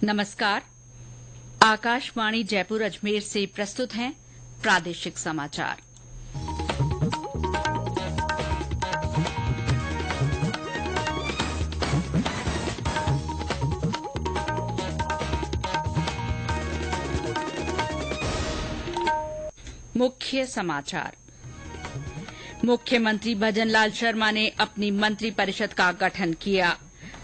नमस्कार। आकाशवाणी जयपुर अजमेर से प्रस्तुत हैं प्रादेशिक समाचार। मुख्य समाचार। मुख्यमंत्री भजनलाल शर्मा ने अपनी मंत्रिपरिषद का गठन किया।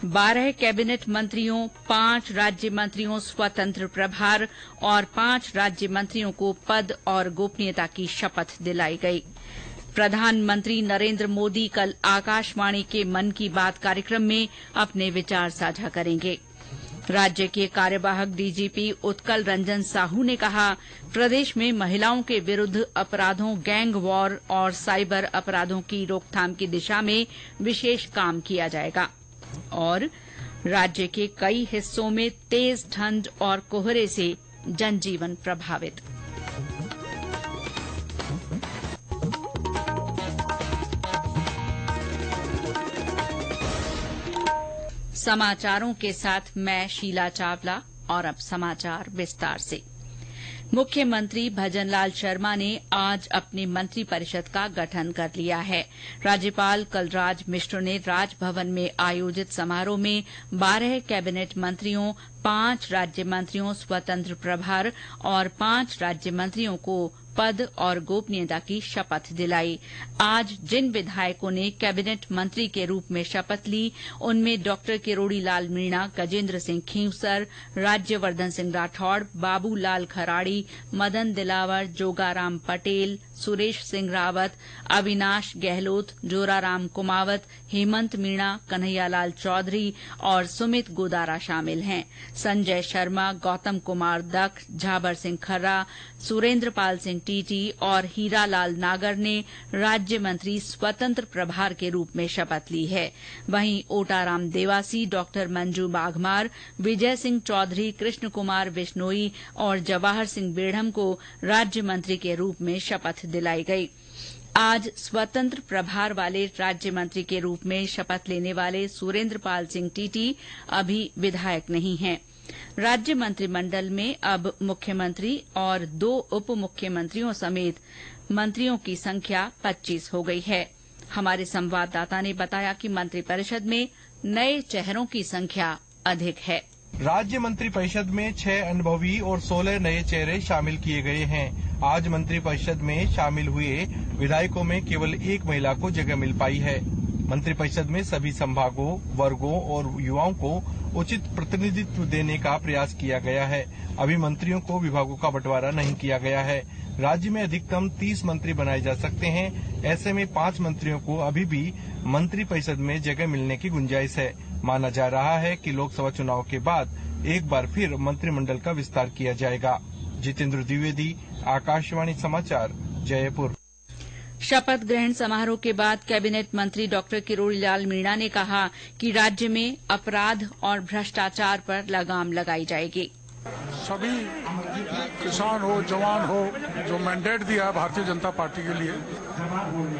12 कैबिनेट मंत्रियों, 5 राज्य मंत्रियों स्वतंत्र प्रभार और 5 राज्य मंत्रियों को पद और गोपनीयता की शपथ दिलाई गई। प्रधानमंत्री नरेंद्र मोदी कल आकाशवाणी के मन की बात कार्यक्रम में अपने विचार साझा करेंगे। राज्य के कार्यवाहक डीजीपी उत्कल रंजन साहू ने कहा, प्रदेश में महिलाओं के विरुद्ध अपराधों, गैंग वॉर और साइबर अपराधों की रोकथाम की दिशा में विशेष काम किया जाएगा। और राज्य के कई हिस्सों में तेज ठंड और कोहरे से जनजीवन प्रभावित। समाचारों के साथ मैं शीला चावला और अब समाचार विस्तार से। मुख्यमंत्री भजनलाल शर्मा ने आज अपनी मंत्रिपरिषद का गठन कर लिया है। राज्यपाल कलराज मिश्र ने राजभवन में आयोजित समारोह में 12 कैबिनेट मंत्रियों, 5 राज्य मंत्रियों स्वतंत्र प्रभार और 5 राज्य मंत्रियों को पद और गोपनीयता की शपथ दिलाई। आज जिन विधायकों ने कैबिनेट मंत्री के रूप में शपथ ली, उनमें डॉक्टर किरोड़ी लाल मीणा, गजेंद्र सिंह खींवसर, राज्यवर्धन सिंह राठौड़, बाबूलाल खराड़ी, मदन दिलावर, जोगाराम पटेल, सुरेश सिंह रावत, अविनाश गहलोत, जोराराम कुमावत, हेमंत मीणा, कन्हैयालाल चौधरी और सुमित गोदारा शामिल हैं। संजय शर्मा, गौतम कुमार दख, झाबर सिंह खर्रा, सुरेंद्र पाल सिंह टीटी और हीरालाल नागर ने राज्य मंत्री स्वतंत्र प्रभार के रूप में शपथ ली है। वहीं ओटाराम देवासी, डॉक्टर मंजू बाघमार, विजय सिंह चौधरी, कृष्ण कुमार बिश्नोई और जवाहर सिंह बेढ़म को राज्य मंत्री के रूप में शपथ दिलाई गई। आज स्वतंत्र प्रभार वाले राज्य मंत्री के रूप में शपथ लेने वाले सुरेंद्र पाल सिंह टीटी अभी विधायक नहीं हैं। राज्य मंत्रिमंडल में अब मुख्यमंत्री और 2 उप मुख्यमंत्रियों समेत मंत्रियों की संख्या 25 हो गई है। हमारे संवाददाता ने बताया कि मंत्रिपरिषद में नए चेहरों की संख्या अधिक है। राज्य मंत्रिपरिषद में 6 अनुभवी और 16 नए चेहरे शामिल किए गए हैं। आज मंत्रिपरिषद में शामिल हुए विधायकों में केवल 1 महिला को जगह मिल पाई है। मंत्रिपरिषद में सभी संभागों, वर्गों और युवाओं को उचित प्रतिनिधित्व देने का प्रयास किया गया है। अभी मंत्रियों को विभागों का बंटवारा नहीं किया गया है। राज्य में अधिकतम 30 मंत्री बनाए जा सकते हैं। ऐसे में 5 मंत्रियों को अभी भी मंत्रिपरिषद में जगह मिलने की गुंजाइश है। माना जा रहा है कि लोकसभा चुनाव के बाद एक बार फिर मंत्रिमंडल का विस्तार किया जाएगा। जितेंद्र द्विवेदी, आकाशवाणी समाचार, जयपुर। शपथ ग्रहण समारोह के बाद कैबिनेट मंत्री डॉक्टर किरोड़ी लाल मीणा ने कहा कि राज्य में अपराध और भ्रष्टाचार पर लगाम लगाई जाएगी। सभी किसान हो, जवान हो, जो मैंडेट दिया है भारतीय जनता पार्टी के लिए,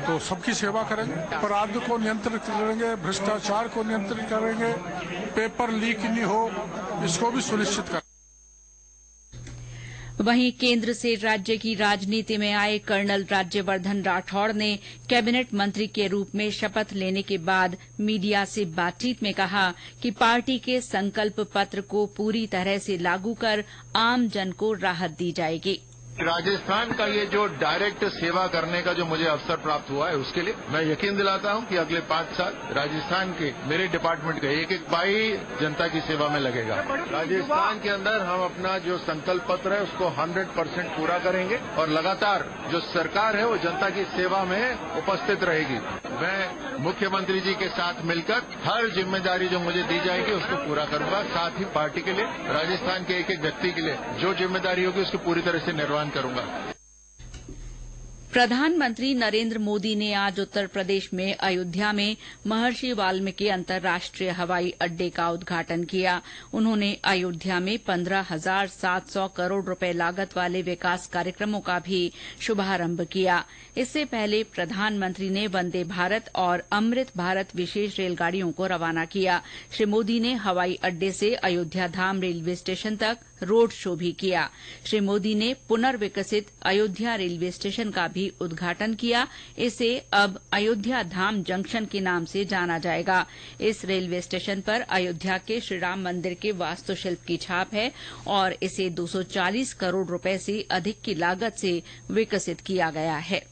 तो सबकी सेवा करेंगे। अपराध को नियंत्रित करेंगे, भ्रष्टाचार को नियंत्रित करेंगे, पेपर लीक नहीं हो, इसको भी सुनिश्चित करेंगे। वहीं केंद्र से राज्य की राजनीति में आए कर्नल राज्यवर्धन राठौड़ ने कैबिनेट मंत्री के रूप में शपथ लेने के बाद मीडिया से बातचीत में कहा कि पार्टी के संकल्प पत्र को पूरी तरह से लागू कर आम जन को राहत दी जाएगी। राजस्थान का ये जो डायरेक्ट सेवा करने का जो मुझे अवसर प्राप्त हुआ है, उसके लिए मैं यकीन दिलाता हूं कि अगले 5 साल राजस्थान के मेरे डिपार्टमेंट का एक भाई जनता की सेवा में लगेगा। राजस्थान के अंदर हम अपना जो संकल्प पत्र है उसको 100% पूरा करेंगे और लगातार जो सरकार है वो जनता की सेवा में उपस्थित रहेगी। मैं मुख्यमंत्री जी के साथ मिलकर हर जिम्मेदारी जो मुझे दी जाएगी उसको पूरा करूंगा। साथ ही पार्टी के लिए, राजस्थान के एक व्यक्ति के लिए जो जिम्मेदारी होगी उसको पूरी तरह से निर्वहन करूंगा। प्रधानमंत्री नरेंद्र मोदी ने आज उत्तर प्रदेश में अयोध्या में महर्षि वाल्मीकि अंतर्राष्ट्रीय हवाई अड्डे का उद्घाटन किया। उन्होंने अयोध्या में 15,700 करोड़ रुपए लागत वाले विकास कार्यक्रमों का भी शुभारंभ किया। इससे पहले प्रधानमंत्री ने वंदे भारत और अमृत भारत विशेष रेलगाड़ियों को रवाना किया। श्री मोदी ने हवाई अड्डे से अयोध्या धाम रेलवे स्टेशन तक रोड शो भी किया। श्री मोदी ने पुनर्विकसित अयोध्या रेलवे स्टेशन का भी उद्घाटन किया। इसे अब अयोध्या धाम जंक्शन के नाम से जाना जाएगा। इस रेलवे स्टेशन पर अयोध्या के श्रीराम मंदिर के वास्तुशिल्प की छाप है और इसे 240 करोड़ रुपए से अधिक की लागत से विकसित किया गया है।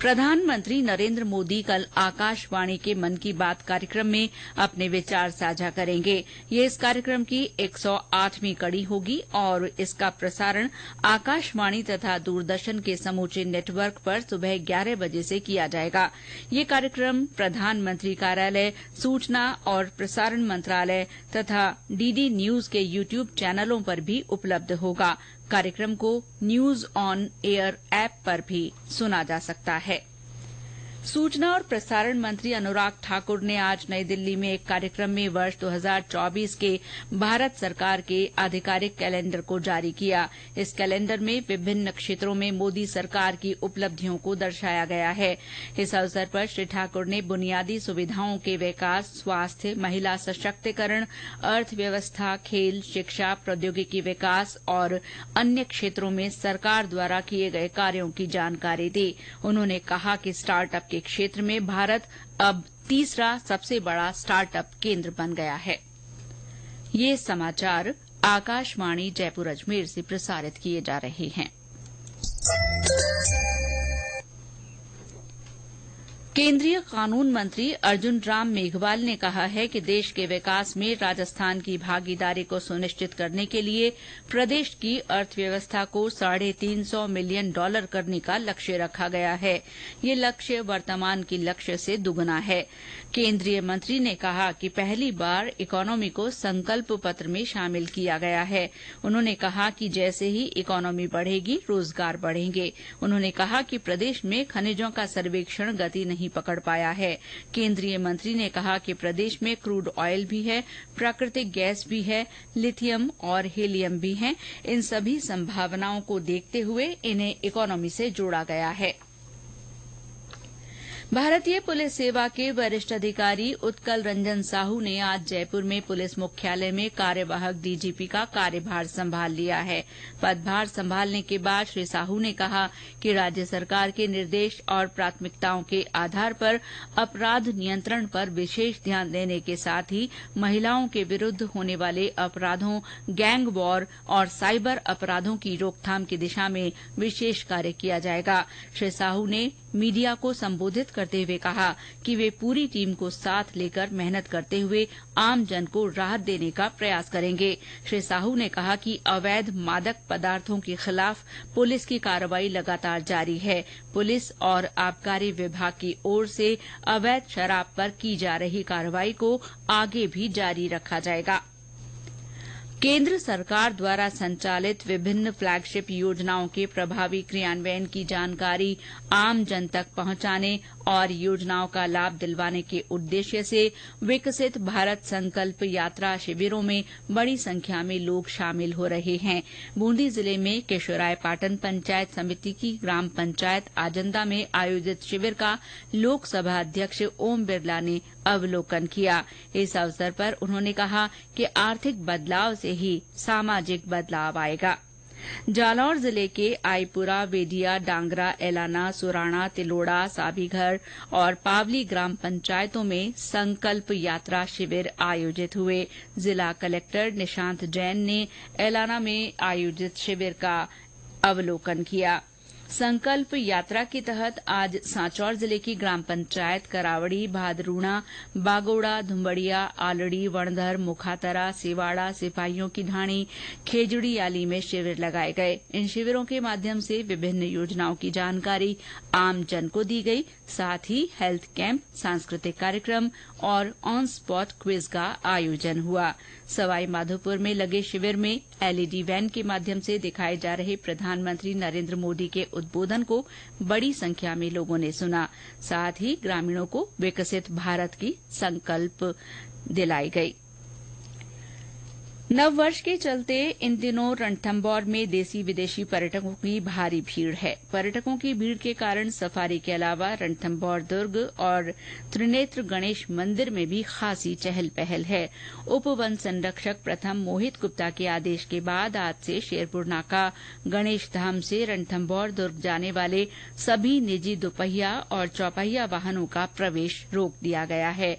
प्रधानमंत्री नरेंद्र मोदी कल आकाशवाणी के मन की बात कार्यक्रम में अपने विचार साझा करेंगे। ये इस कार्यक्रम की 108वीं कड़ी होगी और इसका प्रसारण आकाशवाणी तथा दूरदर्शन के समूचे नेटवर्क पर सुबह 11 बजे से किया जाएगा। ये कार्यक्रम प्रधानमंत्री कार्यालय, सूचना और प्रसारण मंत्रालय तथा डीडी न्यूज के यूट्यूब चैनलों पर भी उपलब्ध होगा। कार्यक्रम को न्यूज ऑन एयर ऐप पर भी सुना जा सकता है। सूचना और प्रसारण मंत्री अनुराग ठाकुर ने आज नई दिल्ली में एक कार्यक्रम में वर्ष 2024 के भारत सरकार के आधिकारिक कैलेंडर को जारी किया। इस कैलेंडर में विभिन्न क्षेत्रों में मोदी सरकार की उपलब्धियों को दर्शाया गया है। इस अवसर पर श्री ठाकुर ने बुनियादी सुविधाओं के विकास, स्वास्थ्य, महिला सशक्तिकरण, अर्थव्यवस्था, खेल, शिक्षा, प्रौद्योगिकी विकास और अन्य क्षेत्रों में सरकार द्वारा किए गए कार्यों की जानकारी दी। उन्होंने कहा कि स्टार्टअप के क्षेत्र में भारत अब तीसरा सबसे बड़ा स्टार्टअप केंद्र बन गया है। ये समाचार आकाशवाणी जयपुर अजमेर से प्रसारित किए जा रहे हैं। केंद्रीय कानून मंत्री अर्जुन राम मेघवाल ने कहा है कि देश के विकास में राजस्थान की भागीदारी को सुनिश्चित करने के लिए प्रदेश की अर्थव्यवस्था को $350 मिलियन करने का लक्ष्य रखा गया है। ये लक्ष्य वर्तमान के लक्ष्य से दुगुना है। केंद्रीय मंत्री ने कहा कि पहली बार इकोनॉमी को संकल्प पत्र में शामिल किया गया है। उन्होंने कहा कि जैसे ही इकोनॉमी बढ़ेगी, रोजगार बढ़ेंगे। उन्होंने कहा कि प्रदेश में खनिजों का सर्वेक्षण गति नहीं पकड़ पाया है। केंद्रीय मंत्री ने कहा कि प्रदेश में क्रूड ऑयल भी है, प्राकृतिक गैस भी है, लिथियम और हीलियम भी हैं। इन सभी संभावनाओं को देखते हुए इन्हें इकोनॉमी से जोड़ा गया है। भारतीय पुलिस सेवा के वरिष्ठ अधिकारी उत्कल रंजन साहू ने आज जयपुर में पुलिस मुख्यालय में कार्यवाहक डीजीपी का कार्यभार संभाल लिया है। पदभार संभालने के बाद श्री साहू ने कहा कि राज्य सरकार के निर्देश और प्राथमिकताओं के आधार पर अपराध नियंत्रण पर विशेष ध्यान देने के साथ ही महिलाओं के विरुद्ध होने वाले अपराधों, गैंग वॉर और साइबर अपराधों की रोकथाम की दिशा में विशेष कार्य किया जाएगा। श्री साहू ने मीडिया को संबोधित करते हुए कहा कि वे पूरी टीम को साथ लेकर मेहनत करते हुए आमजन को राहत देने का प्रयास करेंगे। श्री साहू ने कहा कि अवैध मादक पदार्थों के खिलाफ पुलिस की कार्रवाई लगातार जारी है। पुलिस और आबकारी विभाग की ओर से अवैध शराब पर की जा रही कार्रवाई को आगे भी जारी रखा जाएगा। केंद्र सरकार द्वारा संचालित विभिन्न फ्लैगशिप योजनाओं के प्रभावी क्रियान्वयन की जानकारी आम जन तक पहुंचाने और योजनाओं का लाभ दिलवाने के उद्देश्य से विकसित भारत संकल्प यात्रा शिविरों में बड़ी संख्या में लोग शामिल हो रहे हैं। बूंदी जिले में केशोरायपाटन पंचायत समिति की ग्राम पंचायत आजंदा में आयोजित शिविर का लोकसभा अध्यक्ष ओम बिरला ने अवलोकन किया। इस अवसर पर उन्होंने कहा कि आर्थिक बदलाव से ही सामाजिक बदलाव आएगा। जालौर जिले के आईपुरा, वेदिया, डांगरा, एलाना, सुराणा, तिलोड़ा, साबीघर और पावली ग्राम पंचायतों में संकल्प यात्रा शिविर आयोजित हुए। जिला कलेक्टर निशांत जैन ने एलाना में आयोजित शिविर का अवलोकन किया। संकल्प यात्रा के तहत आज सांचौर जिले की ग्राम पंचायत करावड़ी, भादरूणा, बागोड़ा, धुम्बड़िया, आलड़ी, वणधर, मुखातरा, सिवाड़ा, सिपाहियों की ढाणी, खेजड़ीयाली में शिविर लगाए गए। इन शिविरों के माध्यम से विभिन्न योजनाओं की जानकारी आम जन को दी गई। साथ ही हेल्थ कैंप, सांस्कृतिक कार्यक्रम और ऑन स्पॉट क्विज का आयोजन हुआ। सवाई माधोपुर में लगे शिविर में एलईडी वैन के माध्यम से दिखाए जा रहे प्रधानमंत्री नरेंद्र मोदी के उद्बोधन को बड़ी संख्या में लोगों ने सुना। साथ ही ग्रामीणों को विकसित भारत की संकल्प दिलाई गई। नववर्ष के चलते इन दिनों रणथंभौर में देसी विदेशी पर्यटकों की भारी भीड़ है। पर्यटकों की भीड़ के कारण सफारी के अलावा रणथंभौर दुर्ग और त्रिनेत्र गणेश मंदिर में भी खासी चहल पहल है। उप वन संरक्षक प्रथम मोहित गुप्ता के आदेश के बाद आज से शेरपुर नाका गणेश धाम से रणथंभौर दुर्ग जाने वाले सभी निजी दुपहिया और चौपहिया वाहनों का प्रवेश रोक दिया गया है।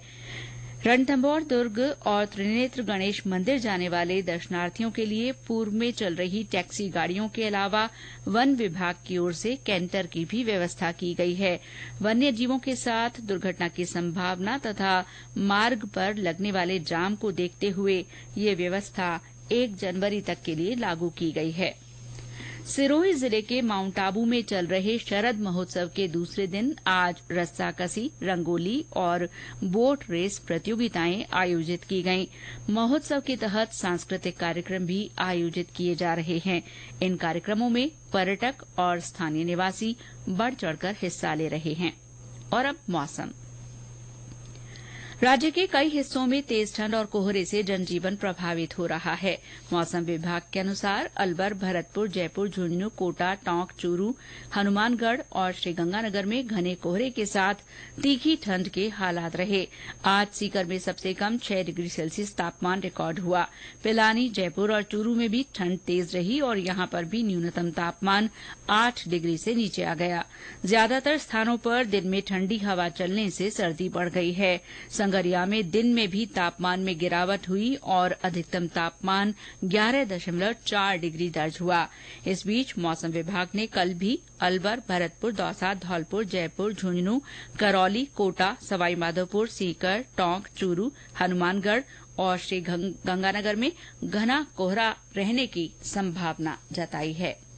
रणथंभौर दुर्ग और त्रिनेत्र गणेश मंदिर जाने वाले दर्शनार्थियों के लिए पूर्व में चल रही टैक्सी गाड़ियों के अलावा वन विभाग की ओर से कैंटर की भी व्यवस्था की गई है। वन्य जीवों के साथ दुर्घटना की संभावना तथा मार्ग पर लगने वाले जाम को देखते हुए ये व्यवस्था 1 जनवरी तक के लिए लागू की गई है। सिरोही जिले के माउंट आबू में चल रहे शरद महोत्सव के दूसरे दिन आज रस्साकसी, रंगोली और बोट रेस प्रतियोगिताएं आयोजित की गईं। महोत्सव के तहत सांस्कृतिक कार्यक्रम भी आयोजित किए जा रहे हैं। इन कार्यक्रमों में पर्यटक और स्थानीय निवासी बढ़ चढ़कर हिस्सा ले रहे हैं। और अब मौसम। राज्य के कई हिस्सों में तेज ठंड और कोहरे से जनजीवन प्रभावित हो रहा है। मौसम विभाग के अनुसार अलवर, भरतपुर, जयपुर, झुंझुनू, कोटा, टोंक, चूरू, हनुमानगढ़ और श्रीगंगानगर में घने कोहरे के साथ तीखी ठंड के हालात रहे। आज सीकर में सबसे कम 6 डिग्री सेल्सियस तापमान रिकॉर्ड हुआ। पिलानी, जयपुर और चूरू में भी ठंड तेज रही और यहां पर भी न्यूनतम तापमान 8 डिग्री से नीचे आ गया। ज्यादातर स्थानों पर दिन में ठंडी हवा चलने से सर्दी बढ़ गई है। संगरिया में दिन में भी तापमान में गिरावट हुई और अधिकतम तापमान 11.4 डिग्री दर्ज हुआ। इस बीच मौसम विभाग ने कल भी अलवर, भरतपुर, दौसा, धौलपुर, जयपुर, झुंझुनू, करौली, कोटा, सवाईमाधोपुर, सीकर, टोंक, चूरू, हनुमानगढ़ और श्रीगंगानगर में घना कोहरा रहने की संभावना जताई है।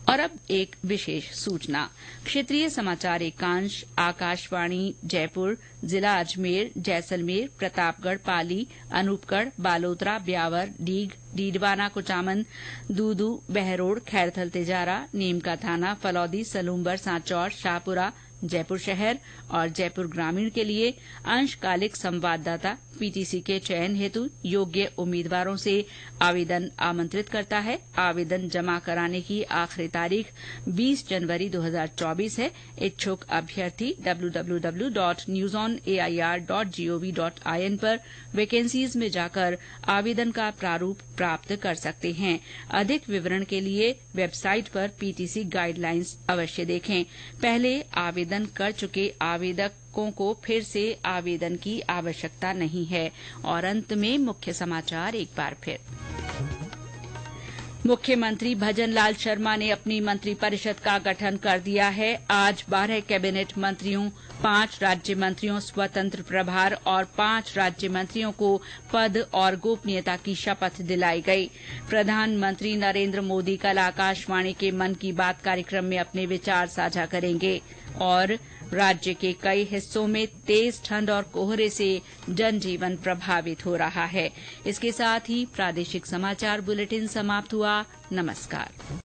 और अब एक विशेष सूचना। क्षेत्रीय समाचार एकांश आकाशवाणी जयपुर, जिला अजमेर, जैसलमेर, प्रतापगढ़, पाली, अनूपगढ़, बालोतरा, ब्यावर, डीग, डीडवाना, कुचामन, दूदू, बहरोड़, खैरथल, तिजारा, नीमका थाना, फलौदी, सलूम्बर, सांचौर, शाहपुरा, जयपुर शहर और जयपुर ग्रामीण के लिए अंशकालिक संवाददाता पीटीसी के चयन हेतु योग्य उम्मीदवारों से आवेदन आमंत्रित करता है। आवेदन जमा कराने की आखिरी तारीख 20 जनवरी 2024 है। इच्छुक अभ्यर्थी www.newsonair.gov.in पर वैकेंसीज में जाकर आवेदन का प्रारूप प्राप्त कर सकते हैं। अधिक विवरण के लिए वेबसाइट पर पीटीसी गाइडलाइंस अवश्य देखें। पहले आवेदन कर चुके आवेदकों को फिर से आवेदन की आवश्यकता नहीं है। और अंत में मुख्य समाचार एक बार फिर। मुख्यमंत्री भजनलाल शर्मा ने अपनी मंत्रिपरिषद का गठन कर दिया है। आज 12 कैबिनेट मंत्रियों, 5 राज्य मंत्रियों स्वतंत्र प्रभार और 5 राज्य मंत्रियों को पद और गोपनीयता की शपथ दिलाई गई। प्रधानमंत्री नरेंद्र मोदी कल आकाशवाणी के मन की बात कार्यक्रम में अपने विचार साझा करेंगे। और राज्य के कई हिस्सों में तेज ठंड और कोहरे से जनजीवन प्रभावित हो रहा है। इसके साथ ही प्रादेशिक समाचार बुलेटिन समाप्त हुआ। नमस्कार।